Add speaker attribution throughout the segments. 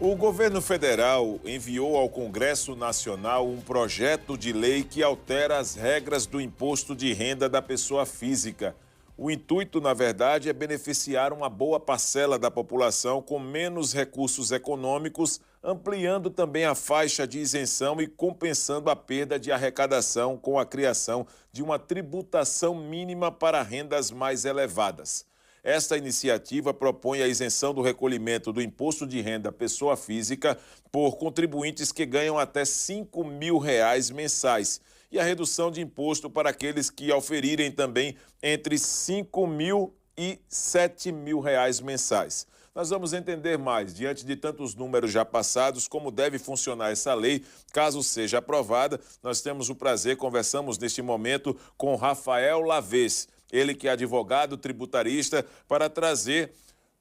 Speaker 1: O governo federal enviou ao Congresso Nacional um projeto de lei que altera as regras do imposto de renda da pessoa física. O intuito, na verdade, é beneficiar uma boa parcela da população com menos recursos econômicos, ampliando também a faixa de isenção e compensando a perda de arrecadação com a criação de uma tributação mínima para rendas mais elevadas. Esta iniciativa propõe a isenção do recolhimento do imposto de renda pessoa física por contribuintes que ganham até R$ 5.000 mensais e a redução de imposto para aqueles que auferirem também entre R$ 5.000 e R$ 7.000 mensais. Nós vamos entender mais, diante de tantos números já passados, como deve funcionar essa lei. Caso seja aprovada, nós temos o prazer, conversamos neste momento com Rafael Lavez, ele que é advogado tributarista, para trazer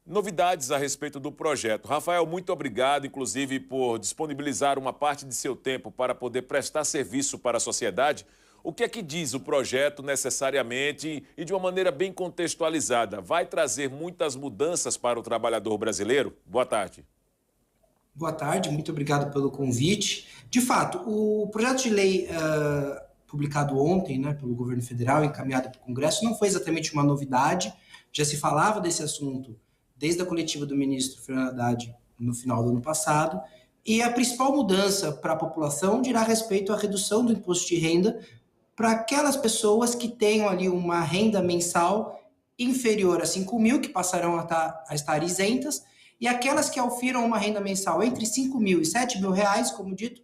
Speaker 1: novidades a respeito do projeto. Rafael, muito obrigado, inclusive, por disponibilizar uma parte de seu tempo para poder prestar serviço para a sociedade. O que é que diz o projeto necessariamente e de uma maneira bem contextualizada? Vai trazer muitas mudanças para o trabalhador brasileiro? Boa tarde.
Speaker 2: Boa tarde, muito obrigado pelo convite. De fato, o projeto de lei publicado ontem, pelo governo federal, encaminhado para o Congresso, não foi exatamente uma novidade. Já se falava desse assunto desde a coletiva do ministro Fernando Haddad no final do ano passado. E a principal mudança para a população dirá respeito à redução do imposto de renda para aquelas pessoas que tenham ali uma renda mensal inferior a 5 mil, que passarão a estar isentas, e aquelas que aufiram uma renda mensal entre 5 mil e 7 mil reais, como dito,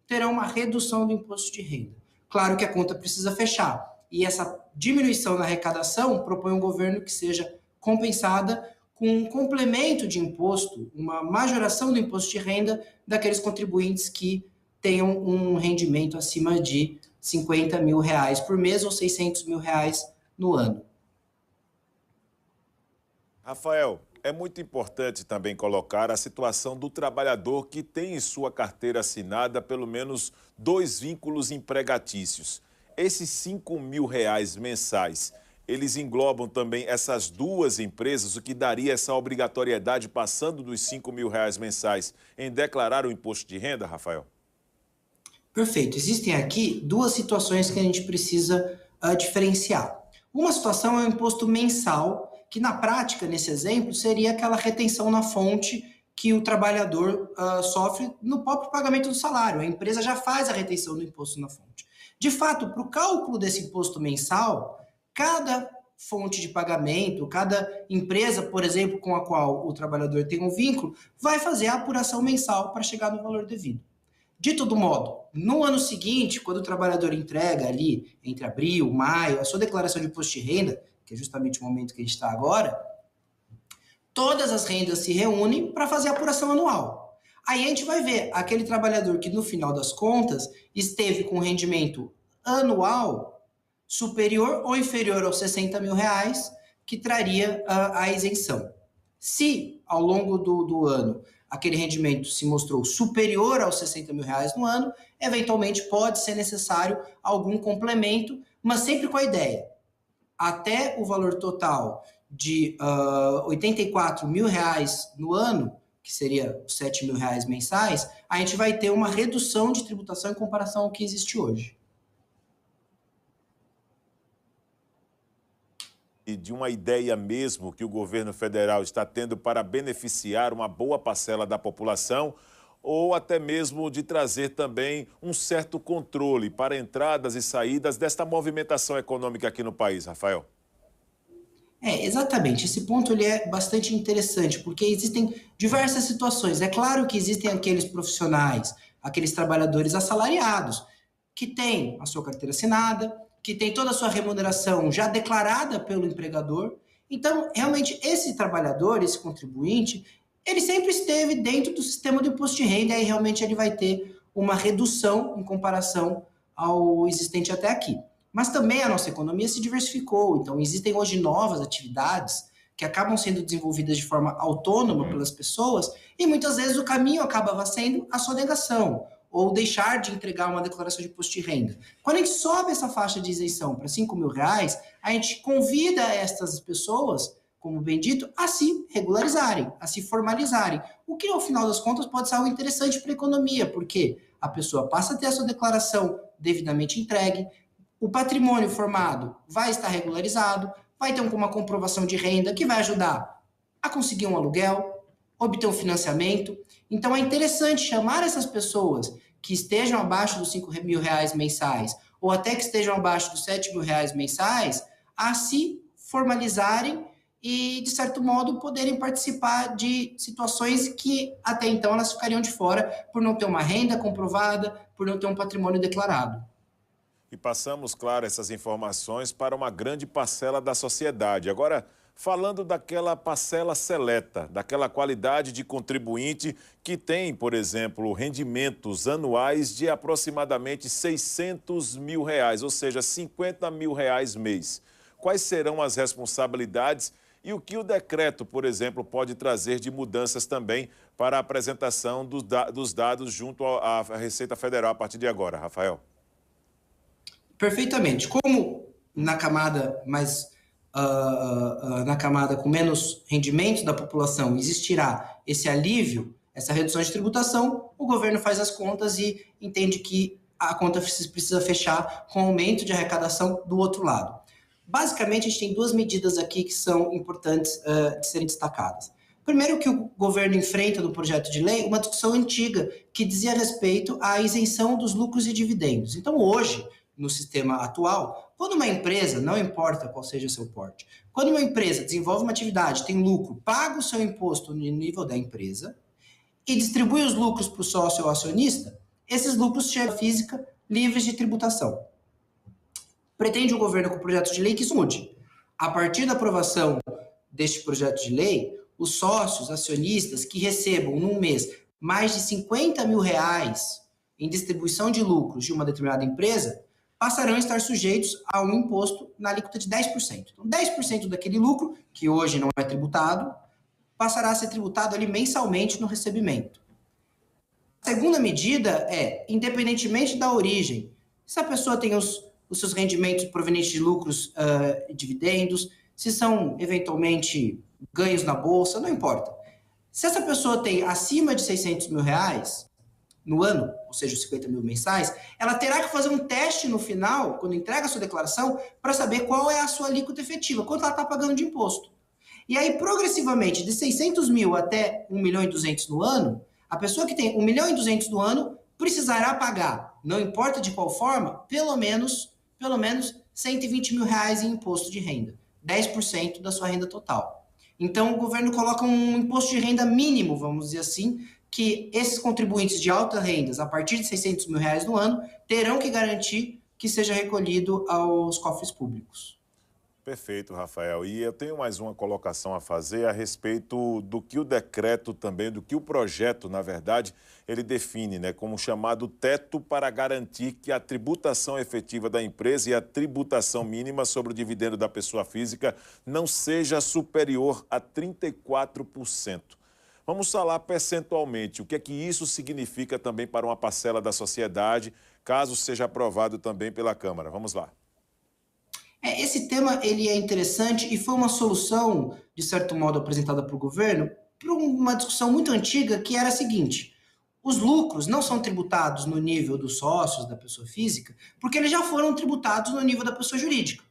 Speaker 2: terão uma redução do imposto de renda. Claro que a conta precisa fechar, e essa diminuição na arrecadação propõe um governo que seja compensada com um complemento de imposto, uma majoração do imposto de renda daqueles contribuintes que tenham um rendimento acima de 50 mil reais por mês ou 600 mil reais no ano.
Speaker 1: Rafael, é muito importante também colocar a situação do trabalhador que tem em sua carteira assinada pelo menos 2 vínculos empregatícios. Esses R$ 5.000 mensais, eles englobam também essas duas empresas, o que daria essa obrigatoriedade, passando dos R$ 5.000 mensais, em declarar o imposto de renda, Rafael?
Speaker 2: Perfeito. Existem aqui duas situações que a gente precisa diferenciar. Uma situação é o imposto mensal, que na prática, nesse exemplo, seria aquela retenção na fonte que o trabalhador sofre no próprio pagamento do salário. A empresa já faz a retenção do imposto na fonte. De fato, para o cálculo desse imposto mensal, cada fonte de pagamento, cada empresa, por exemplo, com a qual o trabalhador tem um vínculo, vai fazer a apuração mensal para chegar no valor devido. De todo modo, no ano seguinte, quando o trabalhador entrega ali, entre abril, maio, a sua declaração de imposto de renda, que é justamente o momento que a gente está agora, todas as rendas se reúnem para fazer a apuração anual. Aí a gente vai ver aquele trabalhador que, no final das contas, esteve com rendimento anual superior ou inferior aos 60 mil reais, que traria a isenção. Se, ao longo do ano, aquele rendimento se mostrou superior aos 60 mil reais no ano, eventualmente pode ser necessário algum complemento, mas sempre com a ideia. Até o valor total de 84 mil reais no ano, que seria 7 mil reais mensais, a gente vai ter uma redução de tributação em comparação ao que existe hoje.
Speaker 1: E de uma ideia mesmo que o governo federal está tendo para beneficiar uma boa parcela da população, ou até mesmo de trazer também um certo controle para entradas e saídas desta movimentação econômica aqui no país, Rafael?
Speaker 2: Exatamente. Esse ponto ele é bastante interessante, porque existem diversas situações. É claro que existem aqueles profissionais, aqueles trabalhadores assalariados, que têm a sua carteira assinada, que tem toda a sua remuneração já declarada pelo empregador. Então, realmente, esse trabalhador, esse contribuinte, ele sempre esteve dentro do sistema do imposto de renda e aí realmente ele vai ter uma redução em comparação ao existente até aqui. Mas também a nossa economia se diversificou, então existem hoje novas atividades que acabam sendo desenvolvidas de forma autônoma pelas pessoas e muitas vezes o caminho acabava sendo a sonegação ou deixar de entregar uma declaração de imposto de renda. Quando a gente sobe essa faixa de isenção para 5 mil reais, a gente convida estas pessoas como bem dito, a se regularizarem, a se formalizarem. O que, ao final das contas, pode ser algo interessante para a economia, porque a pessoa passa a ter a sua declaração devidamente entregue, o patrimônio formado vai estar regularizado, vai ter uma comprovação de renda que vai ajudar a conseguir um aluguel, obter um financiamento. Então, é interessante chamar essas pessoas que estejam abaixo dos R$ 5.000 mensais ou até que estejam abaixo dos R$ 7.000 mensais a se formalizarem e, de certo modo, poderem participar de situações que até então elas ficariam de fora por não ter uma renda comprovada, por não ter um patrimônio declarado.
Speaker 1: E passamos, claro, essas informações para uma grande parcela da sociedade. Agora, falando daquela parcela seleta, daquela qualidade de contribuinte que tem, por exemplo, rendimentos anuais de aproximadamente R$ 600 mil, ou seja, R$ 50 mil mês. Quais serão as responsabilidades e o que o decreto, por exemplo, pode trazer de mudanças também para a apresentação dos dados junto à Receita Federal a partir de agora, Rafael?
Speaker 2: Perfeitamente. Como na camada na camada com menos rendimentos da população existirá esse alívio, essa redução de tributação, o governo faz as contas e entende que a conta precisa fechar com aumento de arrecadação do outro lado. Basicamente, a gente tem duas medidas aqui que são importantes de serem destacadas. Primeiro, que o governo enfrenta no projeto de lei uma discussão antiga que dizia respeito à isenção dos lucros e dividendos. Então, hoje, no sistema atual, quando uma empresa, não importa qual seja o seu porte, quando uma empresa desenvolve uma atividade, tem lucro, paga o seu imposto no nível da empresa e distribui os lucros para o sócio ou acionista, esses lucros chegam à física livres de tributação. Pretende o governo, com o projeto de lei, que isso mude. A partir da aprovação deste projeto de lei, os sócios, acionistas que recebam num mês mais de R$ 50 mil em distribuição de lucros de uma determinada empresa, passarão a estar sujeitos a um imposto na alíquota de 10%. Então, 10% daquele lucro, que hoje não é tributado, passará a ser tributado ali mensalmente no recebimento. A segunda medida é, independentemente da origem, se a pessoa tem os seus rendimentos provenientes de lucros e dividendos, se são, eventualmente, ganhos na bolsa, não importa. Se essa pessoa tem acima de R$ 600 mil no ano, ou seja, 50 mil mensais, ela terá que fazer um teste no final, quando entrega a sua declaração, para saber qual é a sua alíquota efetiva, quanto ela está pagando de imposto. E aí, progressivamente, de 600 mil até 1.200.000 no ano, a pessoa que tem 1.200.000 no ano precisará pagar, não importa de qual forma, pelo menos R$ 120 mil em imposto de renda, 10% da sua renda total. Então, o governo coloca um imposto de renda mínimo, vamos dizer assim, que esses contribuintes de altas rendas, a partir de R$ 600 mil no ano, terão que garantir que seja recolhido aos cofres públicos.
Speaker 1: Perfeito, Rafael. E eu tenho mais uma colocação a fazer a respeito do que o decreto também, do que o projeto, na verdade, ele define, né, como chamado teto para garantir que a tributação efetiva da empresa e a tributação mínima sobre o dividendo da pessoa física não seja superior a 34%. Vamos falar percentualmente o que é que isso significa também para uma parcela da sociedade, caso seja aprovado também pela Câmara. Vamos lá.
Speaker 2: Esse tema ele é interessante e foi uma solução, de certo modo, apresentada para o governo para uma discussão muito antiga, que era a seguinte: os lucros não são tributados no nível dos sócios da pessoa física, porque eles já foram tributados no nível da pessoa jurídica.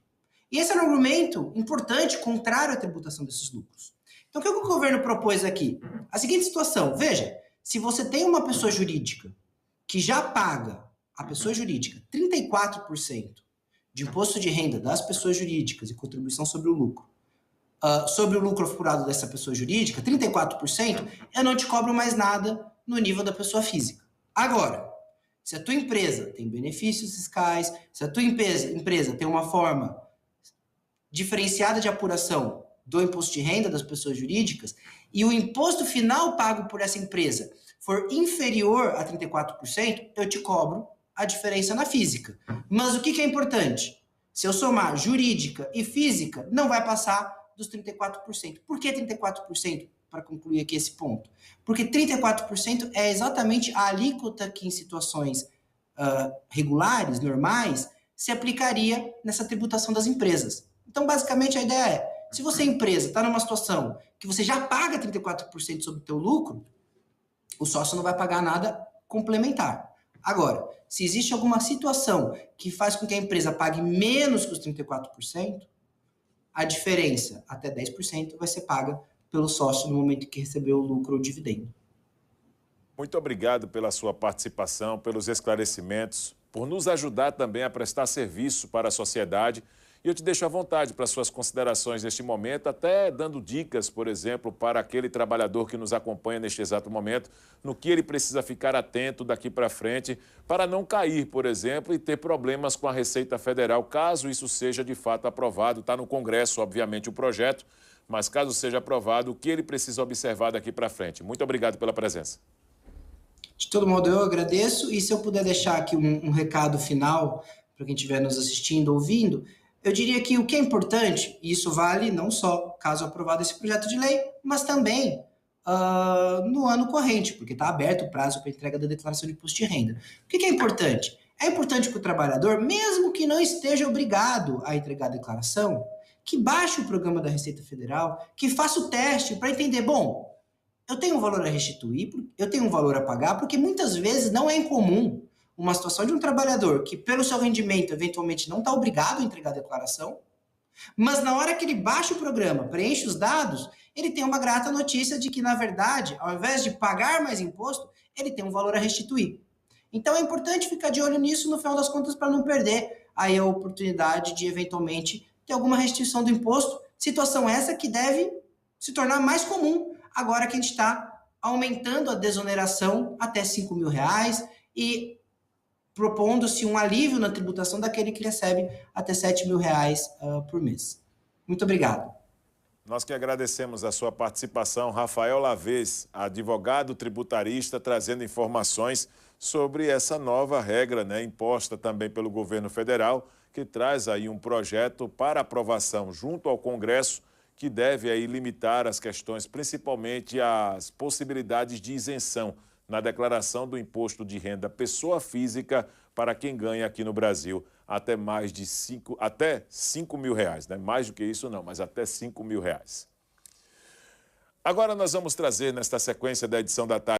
Speaker 2: E esse era um argumento importante, contrário à tributação desses lucros. Então, o que o governo propôs aqui? A seguinte situação: veja, se você tem uma pessoa jurídica que já paga, a pessoa jurídica, 34% de imposto de renda das pessoas jurídicas e contribuição sobre o lucro, sobre o lucro apurado dessa pessoa jurídica, 34%, eu não te cobro mais nada no nível da pessoa física. Agora, se a tua empresa tem benefícios fiscais, se a tua empresa tem uma forma diferenciada de apuração do imposto de renda das pessoas jurídicas e o imposto final pago por essa empresa for inferior a 34%, eu te cobro a diferença na física. Mas o que é importante? Se eu somar jurídica e física, não vai passar dos 34%. Por que 34%? Para concluir aqui esse ponto. Porque 34% é exatamente a alíquota que em situações regulares, normais, se aplicaria nessa tributação das empresas. Então, basicamente, a ideia é, Se você, empresa, está numa situação que você já paga 34% sobre o teu lucro, o sócio não vai pagar nada complementar. Agora, se existe alguma situação que faz com que a empresa pague menos que os 34%, a diferença, até 10%, vai ser paga pelo sócio no momento que recebeu o lucro ou dividendo.
Speaker 1: Muito obrigado pela sua participação, pelos esclarecimentos, por nos ajudar também a prestar serviço para a sociedade. E eu te deixo à vontade para suas considerações neste momento, até dando dicas, por exemplo, para aquele trabalhador que nos acompanha neste exato momento, no que ele precisa ficar atento daqui para frente, para não cair, por exemplo, e ter problemas com a Receita Federal, caso isso seja de fato aprovado. Está no Congresso, obviamente, o projeto, mas caso seja aprovado, o que ele precisa observar daqui para frente. Muito obrigado pela presença.
Speaker 2: De todo modo, eu agradeço, e se eu puder deixar aqui um recado final para quem estiver nos assistindo, ouvindo, eu diria que o que é importante, e isso vale não só caso aprovado esse projeto de lei, mas também no ano corrente, porque está aberto o prazo para entrega da declaração de imposto de renda. O que é importante? É importante que o trabalhador, mesmo que não esteja obrigado a entregar a declaração, que baixe o programa da Receita Federal, que faça o teste para entender, bom, eu tenho um valor a restituir, eu tenho um valor a pagar, porque muitas vezes não é incomum uma situação de um trabalhador que, pelo seu rendimento, eventualmente não está obrigado a entregar a declaração, mas na hora que ele baixa o programa, preenche os dados, ele tem uma grata notícia de que, na verdade, ao invés de pagar mais imposto, ele tem um valor a restituir. Então é importante ficar de olho nisso, no final das contas, para não perder aí a oportunidade de, eventualmente, ter alguma restituição do imposto, situação essa que deve se tornar mais comum agora que a gente está aumentando a desoneração até R$ 5.000 e propondo-se um alívio na tributação daquele que recebe até R$ 7.000 por mês. Muito obrigado.
Speaker 1: Nós que agradecemos a sua participação, Rafael Lavez, advogado tributarista, trazendo informações sobre essa nova regra, né, imposta também pelo governo federal, que traz aí um projeto para aprovação junto ao Congresso, que deve aí limitar as questões, principalmente as possibilidades de isenção na declaração do imposto de renda pessoa física para quem ganha aqui no Brasil até até R$ 5.000, né? Mais do que isso não, mas até R$ 5.000. Agora nós vamos trazer nesta sequência da edição da tarde